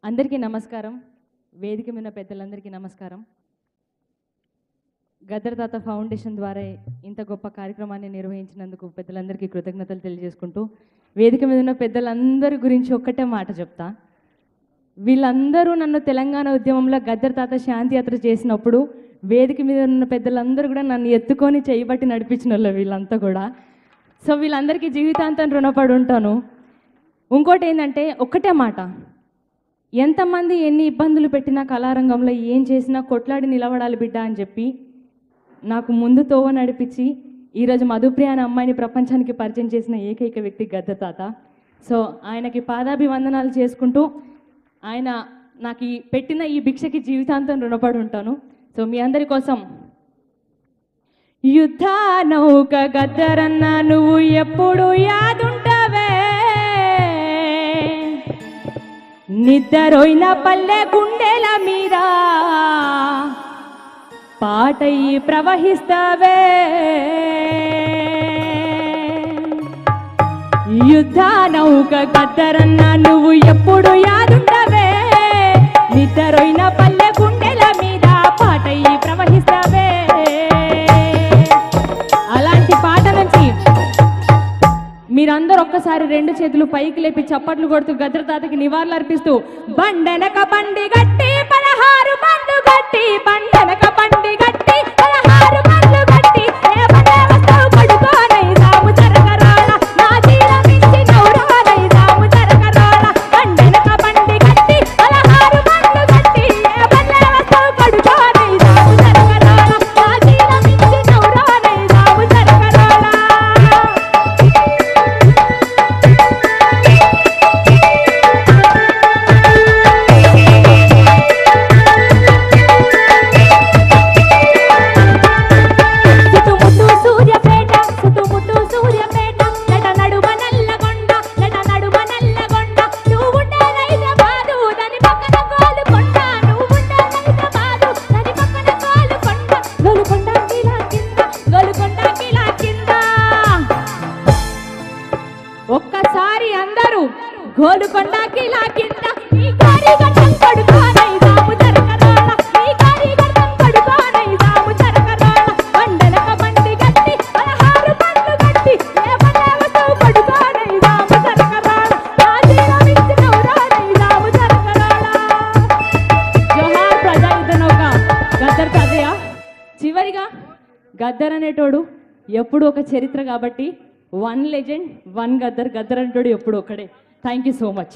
అందరికీ నమస్కారం. వేదిక మీద పెద్దలందరికీ నమస్కారం. గద్దర్ తాత ఫౌండేషన్ ద్వారా ఇంత గొప్ప కార్యక్రమాన్ని నిర్వహించినందుకు పెద్దలందరికీ కృతజ్ఞతలు తెలియజేసుకుంటూ, వేదిక మీద ఉన్న పెద్దలందరి గురించి ఒక్కటే మాట చెప్తా. వీళ్ళందరూ నన్ను తెలంగాణ ఉద్యమంలో గద్దర్ తాత శాంతియాత్ర చేసినప్పుడు వేదిక మీద ఉన్న పెద్దలందరూ కూడా నన్ను ఎత్తుకొని చేయబట్టి నడిపించిన వాళ్ళు వీళ్ళంతా కూడా. సో వీళ్ళందరికీ జీవితాంతం రుణపడి ఉంటాను. ఇంకోటి ఏంటంటే ఒక్కటే మాట, ఎంతమంది ఎన్ని ఇబ్బందులు పెట్టినా కళారంగంలో ఏం చేసినా కొట్లాడి నిలబడాలి బిడ్డ అని చెప్పి నాకు ముందు తోవ నడిపించి ఈరోజు మధుప్రియ అనే అమ్మాయిని ప్రపంచానికి పరిచయం చేసిన ఏకైక వ్యక్తి గద్దర్ తాత. సో ఆయనకి పాదాభివందనాలు చేసుకుంటూ ఆయన నాకు పెట్టిన ఈ భిక్షకి జీవితాంతం రుణపడి ఉంటాను. సో మీ అందరి కోసం యుద్ధ నౌక గద్దరన్న నువ్వు ఎప్పుడు యాదుంటవే, నిద్రపోయిన పల్లె గుండెల మీద పాటయి ప్రవహిస్తావే. యుద్ధ నౌక గద్దరన్న నువ్వు ఎప్పుడు యాదుంటవే, నిద్రపోయిన పల్లె గుండెల మీద పాటయి ప్రవహిస్తావే. అలాంటి పాట నుంచి మీరందరూ ఒక్కసారి రెండు చేతులు పైకి లేపి చప్పట్లు కొడుతూ గద్దర్ తాతకి నివాళులు అర్పిస్తూ, బండెనక బండి గట్టి 16 బండ్లు గట్టి, బండెనక బండి గట్టి 16 బండ్లు గట్టి, ఏ బండే వస్తావు పడుకోనై సాము జరగరాల, నా జీలమించి నౌరాలై సాము జరగరాల. బండెనక బండి గట్టి 16 బండ్లు గట్టి, ఏ బండే వస్తావు పడుకోనై సాము జరగరాల, నా జీలమించి నౌరాలై సాము జరగరాల. ఒక్కసారి అందరూ గోలుకొండ కిలా కింద నీ కారి గట్టం పడుకోనై సాము జరగరాల, నీ కారి గట్టం పడుకోనై సాము జరగరాల. బండెనక బండి గట్టి 16 బండ్లు గట్టి, ఏ బండే వస్తావు పడుకోనై సాము జరగరాల, నా జీలమించి నౌరాలై సాము జరగరాల. జోహార్ ప్రజాయుద్ధ నౌక గద్దర్ తాతయ్య. చివరిగా గద్దర్ అనేటోడు ఎప్పుడు ఒక చరిత్ర కాబట్టి, 1 లెజెండ్ 1 గద్దర్. గద్దర్ అంటాడు ఎప్పుడు ఒక్కడే. Thank you so much.